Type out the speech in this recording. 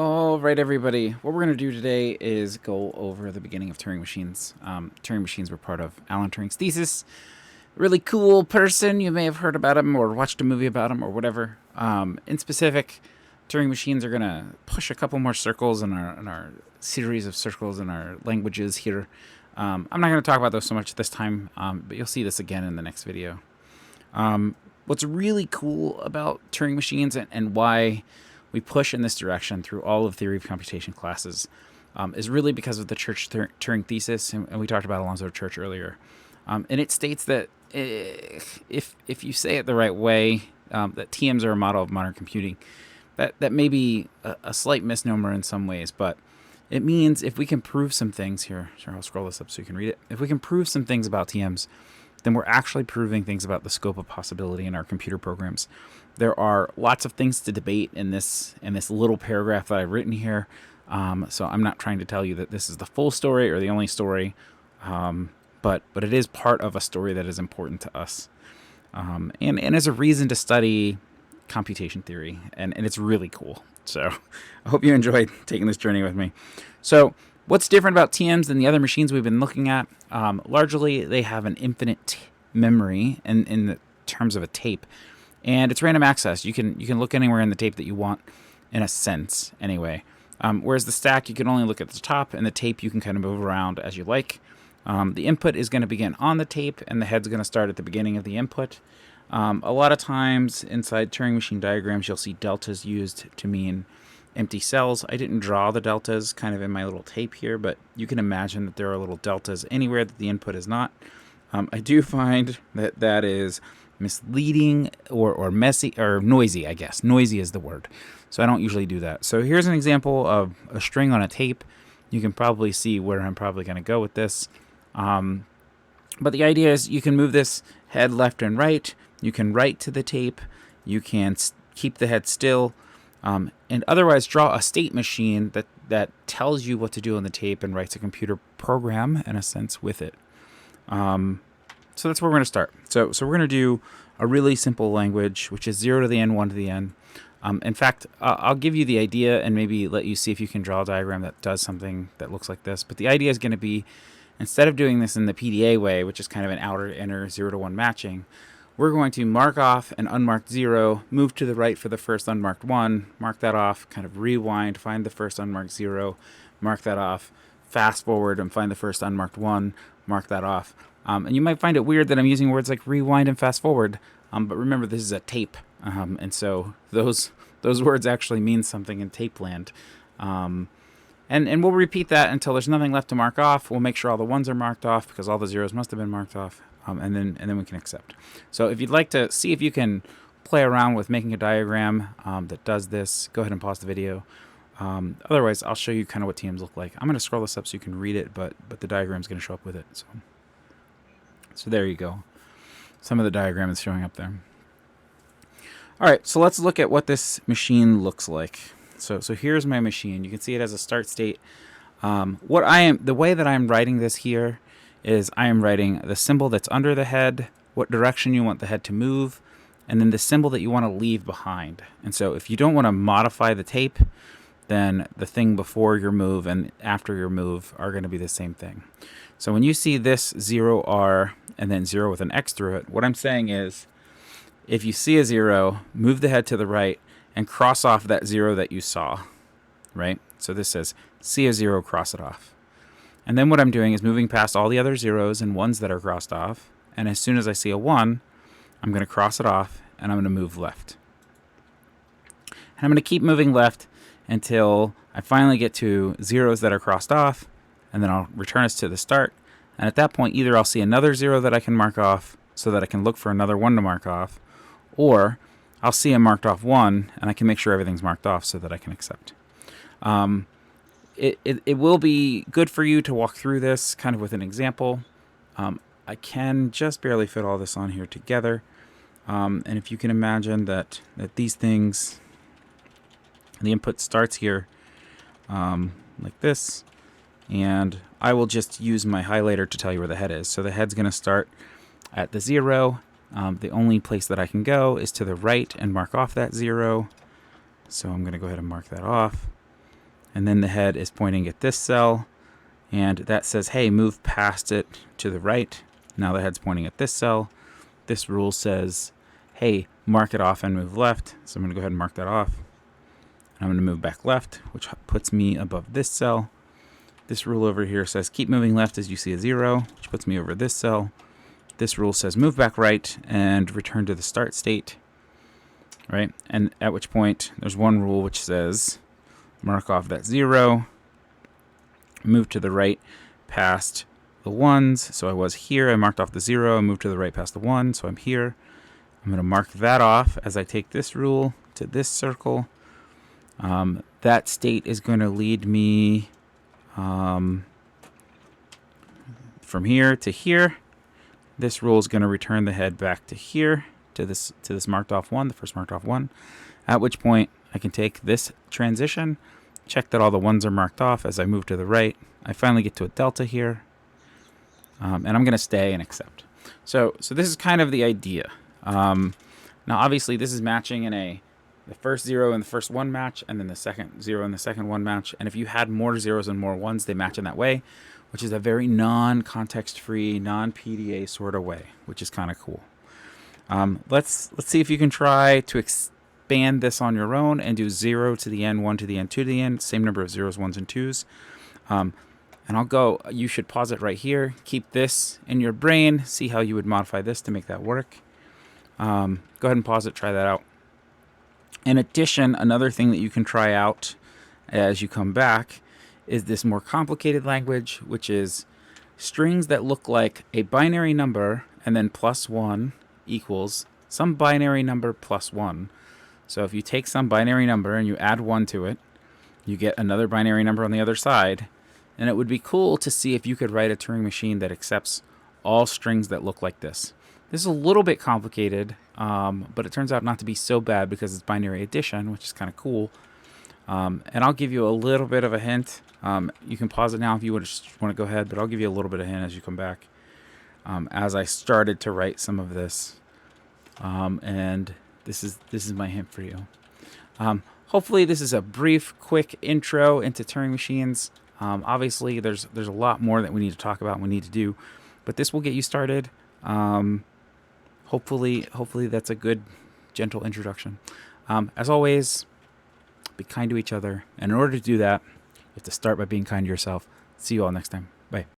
All right, everybody. What we're going to do today is go over the beginning of Turing machines. Turing machines were part of Alan Turing's thesis. Really cool person. You may have heard about him or watched a movie about him or whatever. In specific, Turing machines are going to push a couple more circles in our series of circles in our languages here. I'm not going to talk about those so much this time, but you'll see this again in the next video. What's really cool about Turing machines and why we push in this direction through all of theory of computation classes is really because of the Church Turing Thesis, and we talked about Alonzo Church earlier. And it states that if you say it the right way, that TMs are a model of modern computing. That may be a slight misnomer in some ways, but it means if we can prove some things here, sure, I'll scroll this up so you can read it. If we can prove some things about TMs, then we're actually proving things about the scope of possibility in our computer programs. There are lots of things to debate in this little paragraph that I've written here, so I'm not trying to tell you that this is the full story or the only story, but it is part of a story that is important to us, and as a reason to study computation theory, and it's really cool. So I hope you enjoyed taking this journey with me. So what's different about TMs than the other machines we've been looking at? Largely, they have an infinite memory in the terms of a tape, and it's random access. You can look anywhere in the tape that you want, in a sense, anyway. Whereas the stack, you can only look at the top, and the tape you can kind of move around as you like. The input is going to begin on the tape, and the head's going to start at the beginning of the input. A lot of times inside Turing machine diagrams, you'll see deltas used to mean empty cells. I didn't draw the deltas kind of in my little tape here, but you can imagine that there are little deltas anywhere that the input is not. I do find that is misleading or messy or noisy, I guess. Noisy is the word. So I don't usually do that. So here's an example of a string on a tape. You can probably see where I'm probably going to go with this. But the idea is you can move this head left and right. You can write to the tape. You can keep the head still. And otherwise draw a state machine that tells you what to do on the tape and writes a computer program, in a sense, with it. So that's where we're going to start. So we're going to do a really simple language, which is 0 to the n, 1 to the n. In fact, I'll give you the idea and maybe let you see if you can draw a diagram that does something that looks like this. But the idea is going to be, instead of doing this in the PDA way, which is kind of an outer-inner 0 to 1 matching, we're going to mark off an unmarked 0, move to the right for the first unmarked 1, mark that off, kind of rewind, find the first unmarked 0, mark that off, fast forward and find the first unmarked 1, mark that off. And you might find it weird that I'm using words like rewind and fast forward, but remember this is a tape, and so those words actually mean something in tape land. And we'll repeat that until there's nothing left to mark off. We'll make sure all the 1s are marked off because all the 0s must have been marked off. And then we can accept. So if you'd like to see if you can play around with making a diagram that does this, go ahead and pause the video. Otherwise, I'll show you kind of what TMs look like. I'm going to scroll this up so you can read it, but the diagram's going to show up with it. So there you go. Some of the diagram is showing up there. All right, so let's look at what this machine looks like. So here's my machine. You can see it as a start state. The way that I'm writing this here is I am writing the symbol that's under the head, what direction you want the head to move, and then the symbol that you want to leave behind. And so if you don't want to modify the tape, then the thing before your move and after your move are going to be the same thing. So when you see this 0R and then 0 with an X through it, what I'm saying is if you see a 0, move the head to the right and cross off that 0 that you saw, right? So this says see a 0, cross it off. And then what I'm doing is moving past all the other 0s and 1s that are crossed off. And as soon as I see a 1, I'm going to cross it off and I'm going to move left. And I'm going to keep moving left until I finally get to 0s that are crossed off. And then I'll return us to the start. And at that point, either I'll see another 0 that I can mark off so that I can look for another 1 to mark off. Or I'll see a marked off 1 and I can make sure everything's marked off so that I can accept. It will be good for you to walk through this kind of with an example. I can just barely fit all this on here together. And if you can imagine that these things, the input starts here like this, and I will just use my highlighter to tell you where the head is. So the head's going to start at the 0. The only place that I can go is to the right and mark off that 0. So I'm going to go ahead and mark that off. and then the head is pointing at this cell, and that says, hey, move past it to the right. Now the head's pointing at this cell. This rule says, hey, mark it off and move left. So I'm going to go ahead and mark that off. I'm going to move back left, which puts me above this cell. This rule over here says keep moving left as you see a 0, which puts me over this cell. This rule says move back right and return to the start state. Right? And at which point there's one rule which says mark off that 0, move to the right past the 1s. So I was here, I marked off the 0, I moved to the right past the 1, so I'm here. I'm going to mark that off as I take this rule to this circle. That state is going to lead me from here to here. This rule is going to return the head back to here, to this marked off 1, the first marked off 1. At which point I can take this transition, check that all the 1s are marked off as I move to the right. I finally get to a delta here, and I'm going to stay and accept. So this is kind of the idea. Now obviously this is matching in the first 0 and the first 1 match, and then the second 0 and the second 1 match. And if you had more 0s and more 1s, they match in that way, which is a very non-context-free, non-PDA sort of way, which is kind of cool. Let's see if you can try to expand this on your own and do 0 to the n, 1 to the n, 2 to the n, same number of 0s, 1s, and 2s. And I'll go, you should pause it right here. Keep this in your brain. See how you would modify this to make that work. Go ahead and pause it, try that out. In addition, another thing that you can try out as you come back is this more complicated language, which is strings that look like a binary number and then +1 equals some binary number +1. So if you take some binary number and you add 1 to it, you get another binary number on the other side. And it would be cool to see if you could write a Turing machine that accepts all strings that look like this. This is a little bit complicated, but it turns out not to be so bad because it's binary addition, which is kind of cool. And I'll give you a little bit of a hint. You can pause it now if you want to go ahead, but I'll give you a little bit of a hint as you come back. As I started to write some of this, and this is my hint for you. Hopefully, this is a brief, quick intro into Turing machines. Obviously, there's a lot more that we need to talk about and we need to do, but this will get you started. Hopefully that's a good, gentle introduction. As always, be kind to each other. And in order to do that, you have to start by being kind to yourself. See you all next time. Bye.